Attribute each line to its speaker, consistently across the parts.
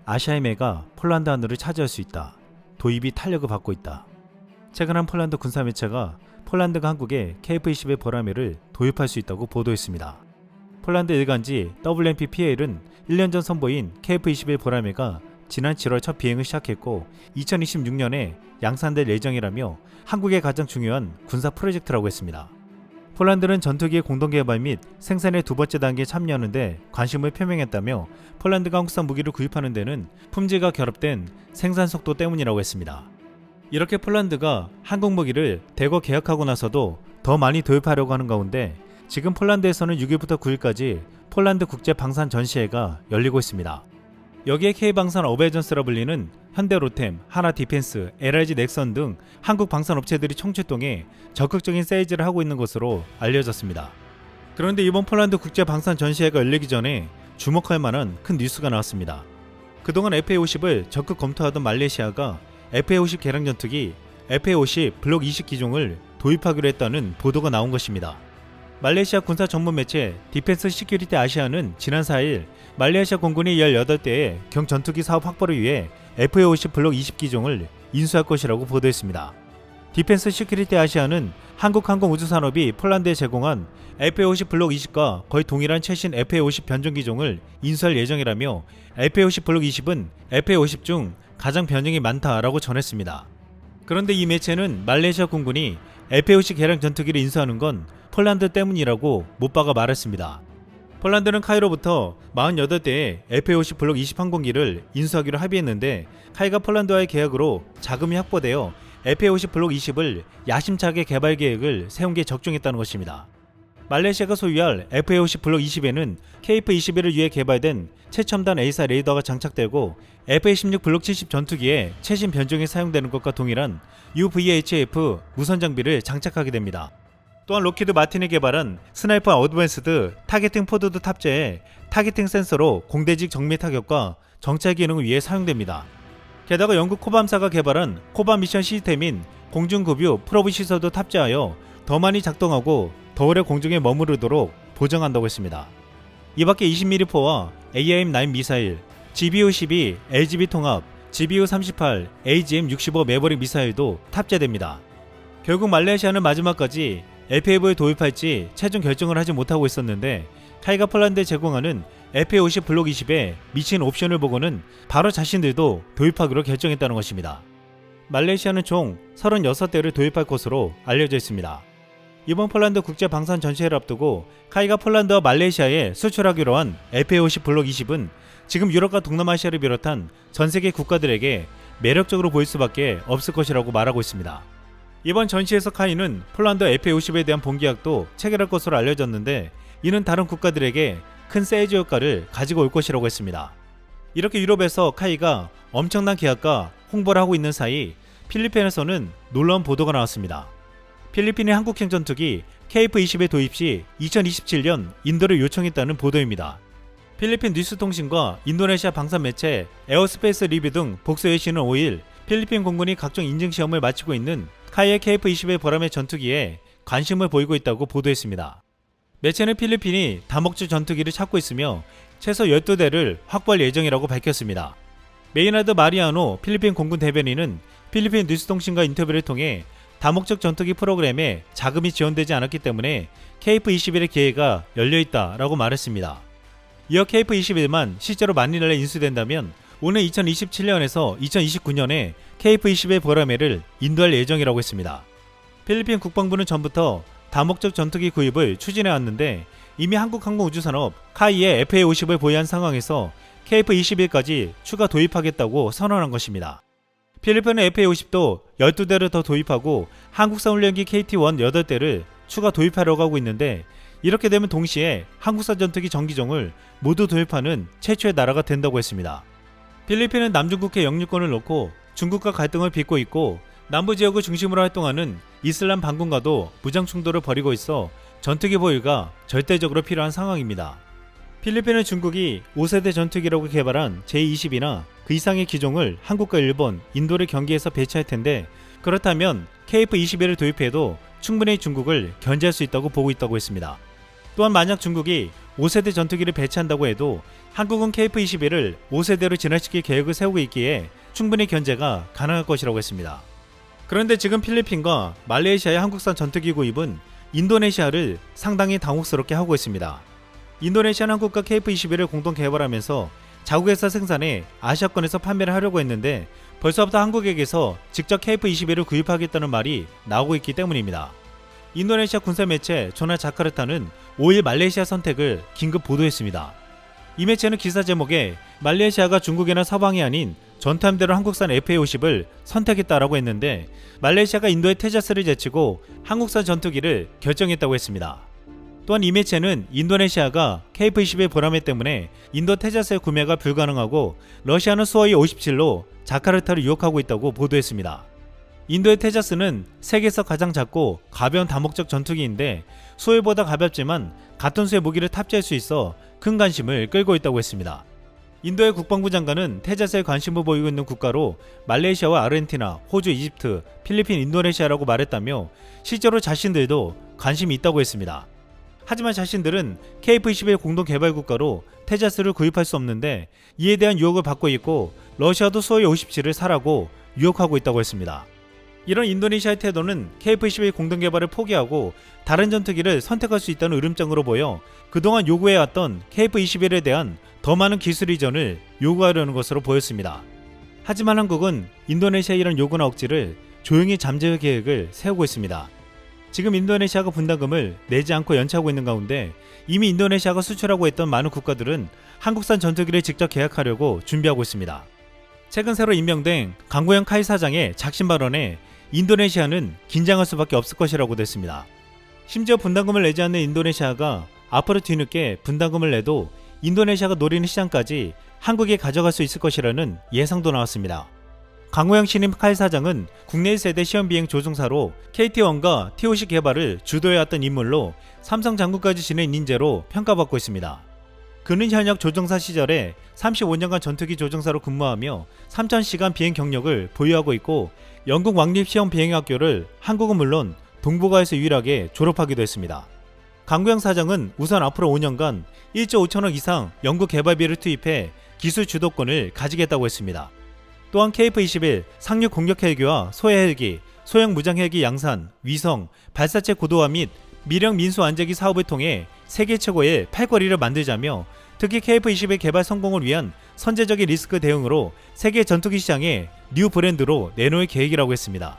Speaker 1: 아시아의 매가 폴란드 하늘을 차지할 수 있다. 도입이 탄력을 받고 있다. 최근 한 폴란드 군사 매체가 폴란드가 한국에 KF-21 보라매를 도입할 수 있다고 보도했습니다. 폴란드 일간지 WMP-PL은 1년 전 선보인 KF-21 보라매가 지난 7월 첫 비행을 시작했고 2026년에 양산될 예정이라며 한국의 가장 중요한 군사 프로젝트라고 했습니다. 폴란드는 전투기의 공동개발 및 생산의 두 번째 단계에 참여하는데 관심을 표명했다며 폴란드가 한국산 무기를 구입하는 데는 품질과 결합된 생산 속도 때문이라고 했습니다. 이렇게 폴란드가 한국 무기를 대거 계약하고 나서도 더 많이 도입하려고 하는 가운데 지금 폴란드에서는 6일부터 9일까지 폴란드 국제 방산 전시회가 열리고 있습니다. 여기에 K방산 어베전스라 불리는 현대 로템, 하나 디펜스, LIG 넥선 등 한국 방산 업체들이 총출동해 적극적인 세일즈를 하고 있는 것으로 알려졌습니다. 그런데 이번 폴란드 국제 방산 전시회가 열리기 전에 주목할 만한 큰 뉴스가 나왔습니다. 그동안 FA-50을 적극 검토하던 말레이시아가 FA-50 개량 전투기 FA-50 블록 20 기종을 도입하기로 했다는 보도가 나온 것입니다. 말레이시아 군사 전문 매체 디펜스 시큐리티 아시아는 지난 4일 말레이시아 공군이 18대의 경전투기 사업 확보를 위해 FA-50 블록 20 기종을 인수할 것이라고 보도했습니다. 디펜스 시큐리티 아시아는 한국 항공우주산업이 폴란드에 제공한 FA-50 블록 20과 거의 동일한 최신 FA-50 변종 기종을 인수할 예정이라며 FA-50 블록 20은 FA-50 중 가장 변형이 많다라고 전했습니다. 그런데 이 매체는 말레이시아 공군이 FA-50 개량 전투기를 인수하는 건 폴란드 때문이라고 못 박아 말했습니다. 폴란드는 카이로부터 48대의 FA-50 블록 20 항공기를 인수하기로 합의했는데 카이가 폴란드와의 계약으로 자금이 확보되어 FA-50 블록 20을 야심차게 개발 계획을 세운 게 적중했다는 것입니다. 말레이시아가 소유할 FA-50 블록 20에는 KF-21을 위해 개발된 최첨단 A사 레이더가 장착되고 FA-16 블록 70 전투기에 최신 변종이 사용되는 것과 동일한 UVHF 무선 장비를 장착하게 됩니다. 또한 로키드 마틴이 개발한 스나이퍼 어드밴스드 타겟팅 포드도 탑재해 타겟팅 센서로 공대직 정밀 타격과 정찰 기능을 위해 사용됩니다. 게다가 영국 코밤사가 개발한 코밤 미션 시스템인 공중급유 프로브 시설도 탑재하여 더 많이 작동하고 더 오래 공중에 머무르도록 보장한다고 했습니다. 이밖에 20mm포와 AIM-9 미사일, GBU-12 LGB 통합, GBU-38 AGM-65 매버릭 미사일도 탑재됩니다. 결국 말레이시아는 마지막까지 FA-50을 도입할지 최종 결정을 하지 못하고 있었는데 카이가 폴란드에 제공하는 FA-50 블록 20에 미친 옵션을 보고는 바로 자신들도 도입하기로 결정했다는 것입니다. 말레이시아는 총 36대를 도입할 것으로 알려져 있습니다. 이번 폴란드 국제 방산 전시회를 앞두고 카이가 폴란드와 말레이시아에 수출하기로 한 FA-50 블록 20은 지금 유럽과 동남아시아를 비롯한 전세계 국가들에게 매력적으로 보일 수밖에 없을 것이라고 말하고 있습니다. 이번 전시에서 카이는 폴란드 FA-50에 대한 본계약도 체결할 것으로 알려졌는데 이는 다른 국가들에게 큰 세일즈 효과를 가지고 올 것이라고 했습니다. 이렇게 유럽에서 카이가 엄청난 계약과 홍보를 하고 있는 사이 필리핀에서는 놀라운 보도가 나왔습니다. 필리핀이 한국형 전투기 KF-20의 도입 시 2027년 인도를 요청했다는 보도입니다. 필리핀 뉴스통신과 인도네시아 방산 매체 에어스페이스 리뷰 등 복수의 시는 5일 필리핀 공군이 각종 인증시험을 마치고 있는 카이의 KF-21 보라매 전투기에 관심을 보이고 있다고 보도했습니다. 매체는 필리핀이 다목적 전투기를 찾고 있으며 최소 12대를 확보할 예정이라고 밝혔습니다. 메이나드 마리아노 필리핀 공군 대변인은 필리핀 뉴스통신과 인터뷰를 통해 다목적 전투기 프로그램에 자금이 지원되지 않았기 때문에 KF-21의 기회가 열려있다라고 말했습니다. 이어 KF-21만 실제로 만일에 인수된다면 오늘 2027년에서 2029년에 KF-21 보라매를 인도할 예정이라고 했습니다. 필리핀 국방부는 전부터 다목적 전투기 구입을 추진해왔는데 이미 한국항공우주산업 카이의 FA-50을 보유한 상황에서 KF-21까지 추가 도입하겠다고 선언한 것입니다. 필리핀은 FA-50도 12대를 더 도입하고 한국산 훈련기 KT-1 8대를 추가 도입하려고 하고 있는데 이렇게 되면 동시에 한국산 전투기 전기종을 모두 도입하는 최초의 나라가 된다고 했습니다. 필리핀은 남중국해 영유권을 놓고 중국과 갈등을 빚고 있고 남부 지역을 중심으로 활동하는 이슬람 반군과도 무장 충돌을 벌이고 있어 전투기 보유가 절대적으로 필요한 상황입니다. 필리핀은 중국이 5세대 전투기라고 개발한 J-20이나 그 이상의 기종을 한국과 일본, 인도를 경계에서 배치할 텐데 그렇다면 KF-21을 도입해도 충분히 중국을 견제할 수 있다고 보고 있다고 했습니다. 또한 만약 중국이 5세대 전투기를 배치한다고 해도 한국은 KF-21을 5세대로 진화시킬 계획을 세우고 있기에 충분히 견제가 가능할 것이라고 했습니다. 그런데 지금 필리핀과 말레이시아의 한국산 전투기 구입은 인도네시아를 상당히 당혹스럽게 하고 있습니다. 인도네시아는 한국과 KF-21을 공동 개발하면서 자국에서 생산해 아시아권에서 판매를 하려고 했는데 벌써부터 한국에게서 직접 KF-21을 구입하겠다는 말이 나오고 있기 때문입니다. 인도네시아 군사 매체 조나 자카르타는 5일 말레이시아 선택을 긴급 보도했습니다. 이 매체는 기사 제목에 말레이시아가 중국이나 서방이 아닌 전투함대로 한국산 FA-50을 선택했다라고 했는데 말레이시아가 인도의 테자스를 제치고 한국산 전투기를 결정했다고 했습니다. 또한 이 매체는 인도네시아가 KF-21 보라매 때문에 인도 테자스의 구매가 불가능하고 러시아는 수호이 57로 자카르타를 유혹하고 있다고 보도했습니다. 인도의 테자스는 세계에서 가장 작고 가벼운 다목적 전투기인데 수호이보다 가볍지만 같은 수의 무기를 탑재할 수 있어 큰 관심을 끌고 있다고 했습니다. 인도의 국방부 장관은 테자스에 관심을 보이고 있는 국가로 말레이시아와 아르헨티나, 호주, 이집트, 필리핀, 인도네시아라고 말했다며 실제로 자신들도 관심이 있다고 했습니다. 하지만 자신들은 KF-21 공동 개발 국가로 테자스를 구입할 수 없는데 이에 대한 유혹을 받고 있고 러시아도 수호이 57을 사라고 유혹하고 있다고 했습니다. 이런 인도네시아의 태도는 KF-21 공동 개발을 포기하고 다른 전투기를 선택할 수 있다는 으름장으로 보여 그동안 요구해왔던 KF-21에 대한 더 많은 기술 이전을 요구하려는 것으로 보였습니다. 하지만 한국은 인도네시아의 이런 요구나 억지를 조용히 잠재울 계획을 세우고 있습니다. 지금 인도네시아가 분담금을 내지 않고 연체하고 있는 가운데 이미 인도네시아가 수출하고 있던 많은 국가들은 한국산 전투기를 직접 계약하려고 준비하고 있습니다. 최근 새로 임명된 강구영 카이 사장의 작심 발언에 인도네시아는 긴장할 수밖에 없을 것이라고 됐습니다. 심지어 분담금을 내지 않는 인도네시아가 앞으로 뒤늦게 분담금을 내도 인도네시아가 노리는 시장까지 한국이 가져갈 수 있을 것이라는 예상도 나왔습니다. 강호영 신임 카이 사장은 국내 1세대 시험비행 조종사로 KT-1과 TOC 개발을 주도해왔던 인물로 삼성 장군까지 지낸 인재로 평가받고 있습니다. 그는 현역 조종사 시절에 35년간 전투기 조종사로 근무하며 3,000시간 비행 경력을 보유하고 있고 영국 왕립시험비행학교를 한국은 물론 동북아에서 유일하게 졸업하기도 했습니다. 강구영 사장은 우선 앞으로 5년간 1조 5천억 이상 연구 개발비를 투입해 기술 주도권을 가지겠다고 했습니다. 또한 KF-21 상륙 공격 헬기와 소해 헬기, 소형 무장 헬기 양산, 위성, 발사체 고도화 및 미령 민수 안재기 사업을 통해 세계 최고의 팔걸이를 만들자며 특히 KF-21 개발 성공을 위한 선제적인 리스크 대응으로 세계 전투기 시장에 뉴 브랜드로 내놓을 계획이라고 했습니다.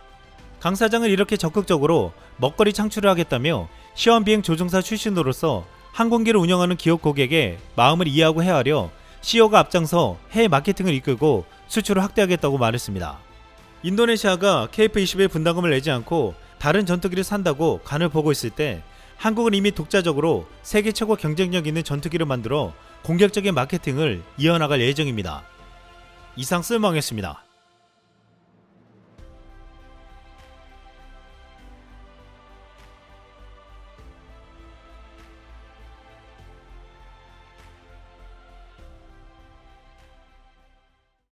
Speaker 1: 강 사장은 이렇게 적극적으로 먹거리 창출을 하겠다며 시험비행 조종사 출신으로서 항공기를 운영하는 기업 고객의 마음을 이해하고 헤아려 CEO가 앞장서 해외 마케팅을 이끌고 수출을 확대하겠다고 말했습니다. 인도네시아가 KF-21 분담금을 내지 않고 다른 전투기를 산다고 간을 보고 있을 때 한국은 이미 독자적으로 세계 최고 경쟁력 있는 전투기를 만들어 공격적인 마케팅을 이어나갈 예정입니다. 이상 쓸모왕이었습니다.